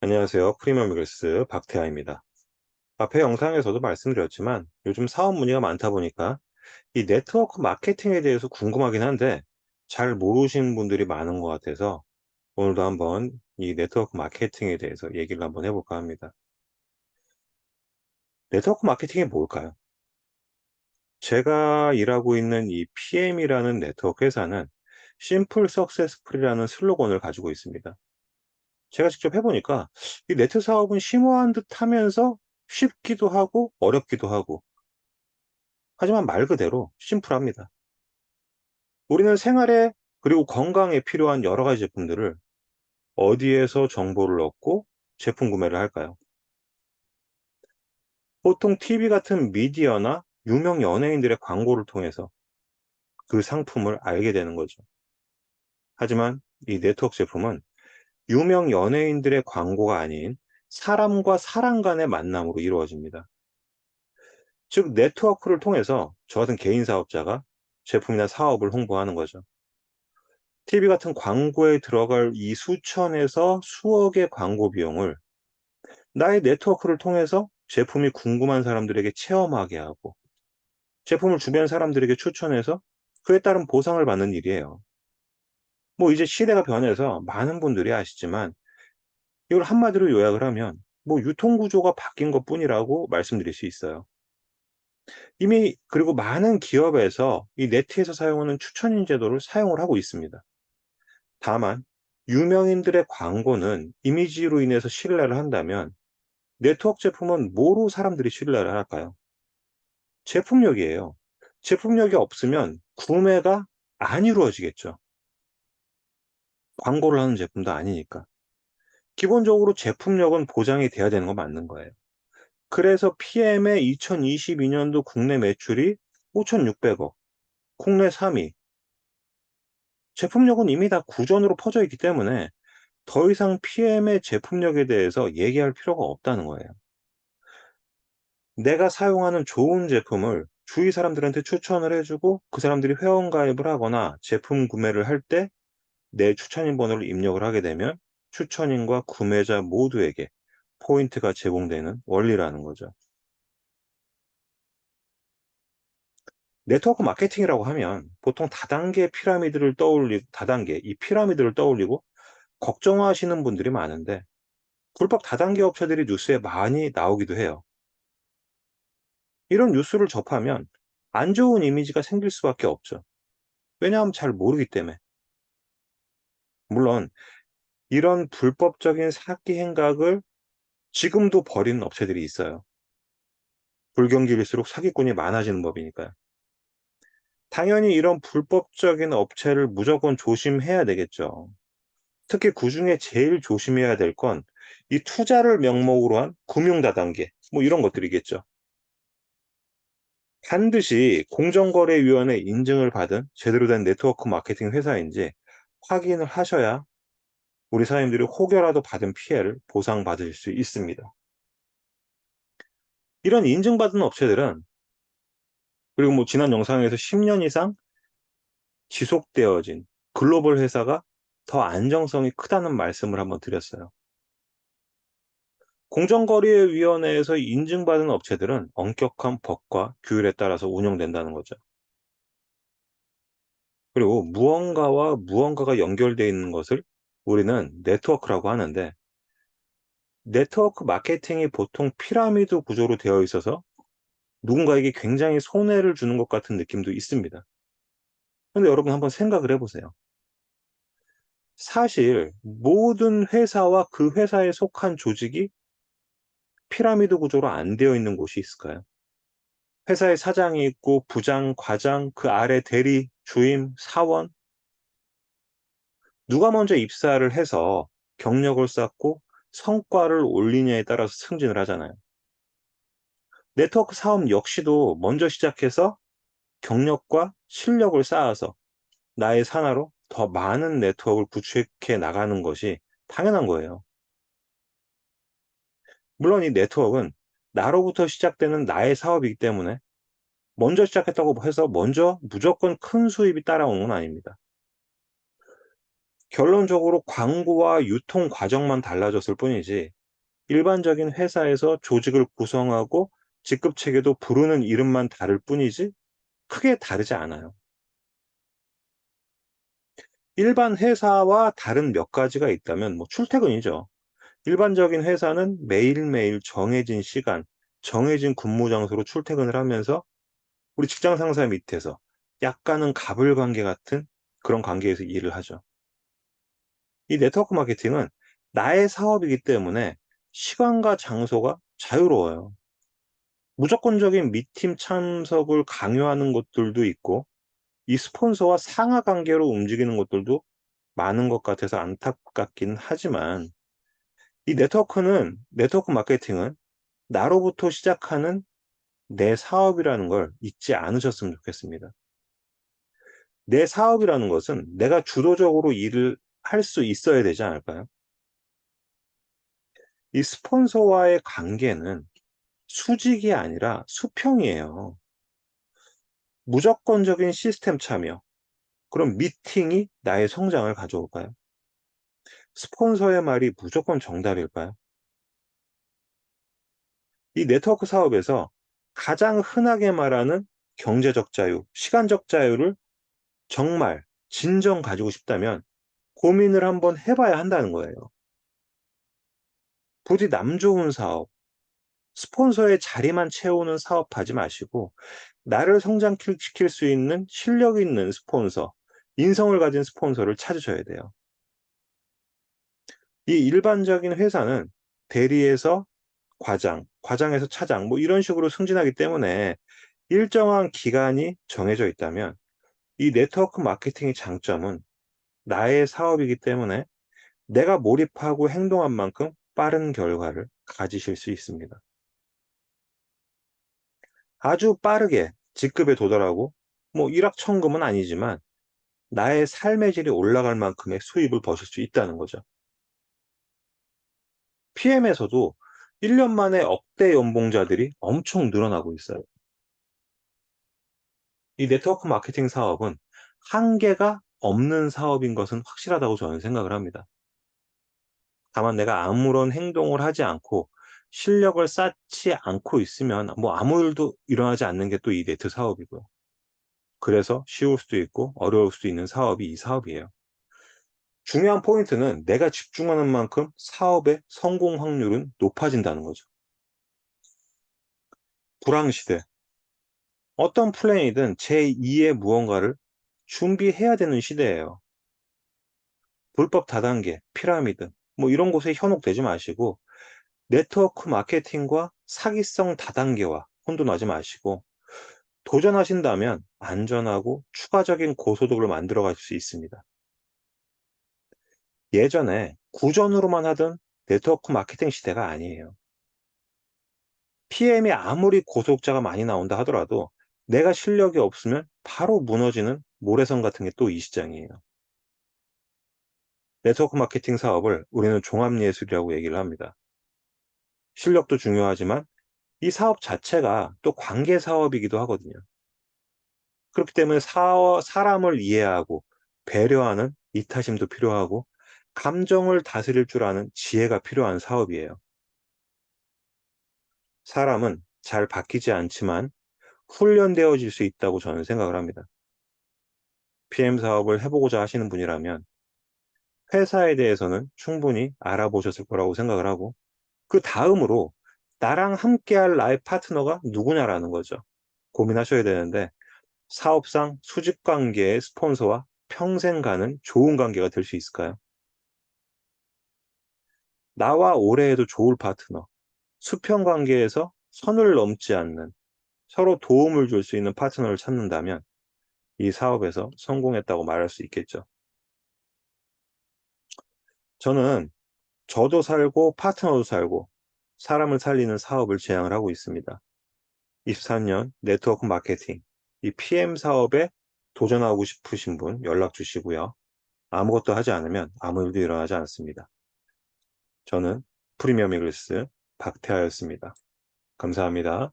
안녕하세요. 프리미엄리글스 박태하입니다. 앞에 영상에서도 말씀드렸지만 요즘 사업 문의가 많다 보니까 이 네트워크 마케팅에 대해서 궁금하긴 한데 잘 모르시는 분들이 많은 것 같아서 오늘도 한번 이 네트워크 마케팅에 대해서 얘기를 한번 해볼까 합니다. 네트워크 마케팅이 뭘까요? 제가 일하고 있는 이 PM이라는 네트워크 회사는 심플 석세스풀이라는 슬로건을 가지고 있습니다. 제가 직접 해보니까 이 네트 사업은 심오한 듯 하면서 쉽기도 하고 어렵기도 하고, 하지만 말 그대로 심플합니다. 우리는 생활에 그리고 건강에 필요한 여러 가지 제품들을 어디에서 정보를 얻고 제품 구매를 할까요? 보통 TV 같은 미디어나 유명 연예인들의 광고를 통해서 그 상품을 알게 되는 거죠. 하지만 이 네트워크 제품은 유명 연예인들의 광고가 아닌 사람과 사람 간의 만남으로 이루어집니다. 즉 네트워크를 통해서 저 같은 개인 사업자가 제품이나 사업을 홍보하는 거죠. TV 같은 광고에 들어갈 이 수천에서 수억의 광고 비용을 나의 네트워크를 통해서 제품이 궁금한 사람들에게 체험하게 하고 제품을 주변 사람들에게 추천해서 그에 따른 보상을 받는 일이에요. 뭐 이제 시대가 변해서 많은 분들이 아시지만 이걸 한마디로 요약을 하면 뭐 유통 구조가 바뀐 것뿐이라고 말씀드릴 수 있어요. 이미 그리고 많은 기업에서 이 네트에서 사용하는 추천인 제도를 사용을 하고 있습니다. 다만 유명인들의 광고는 이미지로 인해서 신뢰를 한다면 네트워크 제품은 뭐로 사람들이 신뢰를 할까요? 제품력이에요. 제품력이 없으면 구매가 안 이루어지겠죠. 광고를 하는 제품도 아니니까. 기본적으로 제품력은 보장이 돼야 되는 거 맞는 거예요. 그래서 PM의 2022년도 국내 매출이 5,600억, 국내 3위. 제품력은 이미 다 구전으로 퍼져 있기 때문에 더 이상 PM의 제품력에 대해서 얘기할 필요가 없다는 거예요. 내가 사용하는 좋은 제품을 주위 사람들한테 추천을 해 주고 그 사람들이 회원 가입을 하거나 제품 구매를 할 때 내 추천인 번호를 입력을 하게 되면 추천인과 구매자 모두에게 포인트가 제공되는 원리라는 거죠. 네트워크 마케팅이라고 하면 보통 다단계 이 피라미드를 떠올리고 걱정하시는 분들이 많은데 불법 다단계 업체들이 뉴스에 많이 나오기도 해요. 이런 뉴스를 접하면 안 좋은 이미지가 생길 수밖에 없죠. 왜냐하면 잘 모르기 때문에. 물론 이런 불법적인 사기 행각을 지금도 벌이는 업체들이 있어요. 불경기일수록 사기꾼이 많아지는 법이니까요. 당연히 이런 불법적인 업체를 무조건 조심해야 되겠죠. 특히 그중에 제일 조심해야 될 건 이 투자를 명목으로 한 금융다단계 뭐 이런 것들이겠죠. 반드시 공정거래위원회 인증을 받은 제대로 된 네트워크 마케팅 회사인지 확인을 하셔야 우리 사장님들이 혹여라도 받은 피해를 보상받으실 수 있습니다. 이런 인증받은 업체들은 그리고 뭐 지난 영상에서 10년 이상 지속되어진 글로벌 회사가 더 안정성이 크다는 말씀을 한번 드렸어요. 공정거래위원회에서 인증받은 업체들은 엄격한 법과 규율에 따라서 운영된다는 거죠. 그리고 무언가와 무언가가 연결되어 있는 것을 우리는 네트워크라고 하는데 네트워크 마케팅이 보통 피라미드 구조로 되어 있어서 누군가에게 굉장히 손해를 주는 것 같은 느낌도 있습니다. 근데 여러분 한번 생각을 해 보세요. 사실 모든 회사와 그 회사에 속한 조직이 피라미드 구조로 안 되어 있는 곳이 있을까요? 회사에 사장이 있고 부장, 과장, 그 아래 대리, 주임, 사원 누가 먼저 입사를 해서 경력을 쌓고 성과를 올리냐에 따라서 승진을 하잖아요. 네트워크 사업 역시도 먼저 시작해서 경력과 실력을 쌓아서 나의 산하로 더 많은 네트워크를 구축해 나가는 것이 당연한 거예요. 물론 이 네트워크는 나로부터 시작되는 나의 사업이기 때문에 먼저 시작했다고 해서 먼저 무조건 큰 수입이 따라오는 건 아닙니다. 결론적으로 광고와 유통 과정만 달라졌을 뿐이지 일반적인 회사에서 조직을 구성하고 직급 체계도 부르는 이름만 다를 뿐이지 크게 다르지 않아요. 일반 회사와 다른 몇 가지가 있다면 출퇴근이죠. 일반적인 회사는 매일매일 정해진 시간, 정해진 근무 장소로 출퇴근을 하면서 우리 직장 상사 밑에서 약간은 갑을 관계 같은 그런 관계에서 일을 하죠. 이 네트워크 마케팅은 나의 사업이기 때문에 시간과 장소가 자유로워요. 무조건적인 미팅 참석을 강요하는 곳들도 있고, 이 스폰서와 상하 관계로 움직이는 것들도 많은 것 같아서 안타깝긴 하지만, 이 네트워크 마케팅은 나로부터 시작하는 내 사업이라는 걸 잊지 않으셨으면 좋겠습니다. 내 사업이라는 것은 내가 주도적으로 일을 할 수 있어야 되지 않을까요? 이 스폰서와의 관계는 수직이 아니라 수평이에요. 무조건적인 시스템 참여, 그럼 미팅이 나의 성장을 가져올까요? 스폰서의 말이 무조건 정답일까요? 이 네트워크 사업에서 가장 흔하게 말하는 경제적 자유, 시간적 자유를 정말 진정 가지고 싶다면 고민을 한번 해봐야 한다는 거예요. 부디 남 좋은 사업, 스폰서의 자리만 채우는 사업하지 마시고 나를 성장시킬 수 있는 실력 있는 스폰서, 인성을 가진 스폰서를 찾으셔야 돼요. 이 일반적인 회사는 대리에서 과장, 과장에서 차장 이런 식으로 승진하기 때문에 일정한 기간이 정해져 있다면 이 네트워크 마케팅의 장점은 나의 사업이기 때문에 내가 몰입하고 행동한 만큼 빠른 결과를 가지실 수 있습니다. 아주 빠르게 직급에 도달하고 일확천금은 아니지만 나의 삶의 질이 올라갈 만큼의 수입을 버실 수 있다는 거죠. PM에서도 1년 만에 억대 연봉자들이 엄청 늘어나고 있어요. 이 네트워크 마케팅 사업은 한계가 없는 사업인 것은 확실하다고 저는 생각을 합니다. 다만 내가 아무런 행동을 하지 않고 실력을 쌓지 않고 있으면 아무 일도 일어나지 않는 게 또 이 네트 사업이고요. 그래서 쉬울 수도 있고 어려울 수도 있는 사업이 이 사업이에요. 중요한 포인트는 내가 집중하는 만큼 사업의 성공 확률은 높아진다는 거죠. 불황시대. 어떤 플랜이든 제2의 무언가를 준비해야 되는 시대예요. 불법 다단계, 피라미드, 이런 곳에 현혹되지 마시고, 네트워크 마케팅과 사기성 다단계와 혼돈하지 마시고, 도전하신다면 안전하고 추가적인 고소득을 만들어 가실 수 있습니다. 예전에 구전으로만 하던 네트워크 마케팅 시대가 아니에요. PM이 아무리 고소득자가 많이 나온다 하더라도 내가 실력이 없으면 바로 무너지는 모래성 같은 게 또 이 시장이에요. 네트워크 마케팅 사업을 우리는 종합예술이라고 얘기를 합니다. 실력도 중요하지만 이 사업 자체가 또 관계 사업이기도 하거든요. 그렇기 때문에 사람을 이해하고 배려하는 이타심도 필요하고 감정을 다스릴 줄 아는 지혜가 필요한 사업이에요. 사람은 잘 바뀌지 않지만 훈련되어질 수 있다고 저는 생각을 합니다. PM 사업을 해보고자 하시는 분이라면 회사에 대해서는 충분히 알아보셨을 거라고 생각을 하고 그 다음으로 나랑 함께할 나의 파트너가 누구냐라는 거죠. 고민하셔야 되는데 사업상 수직 관계의 스폰서와 평생 가는 좋은 관계가 될 수 있을까요? 나와 오래 해도 좋을 파트너, 수평 관계에서 선을 넘지 않는 서로 도움을 줄 수 있는 파트너를 찾는다면 이 사업에서 성공했다고 말할 수 있겠죠. 저는 저도 살고 파트너도 살고 사람을 살리는 사업을 지향을 하고 있습니다. 23년 네트워크 마케팅, 이 PM 사업에 도전하고 싶으신 분 연락 주시고요. 아무것도 하지 않으면 아무 일도 일어나지 않습니다. 저는 프리미엄 이글스 박태하였습니다. 감사합니다.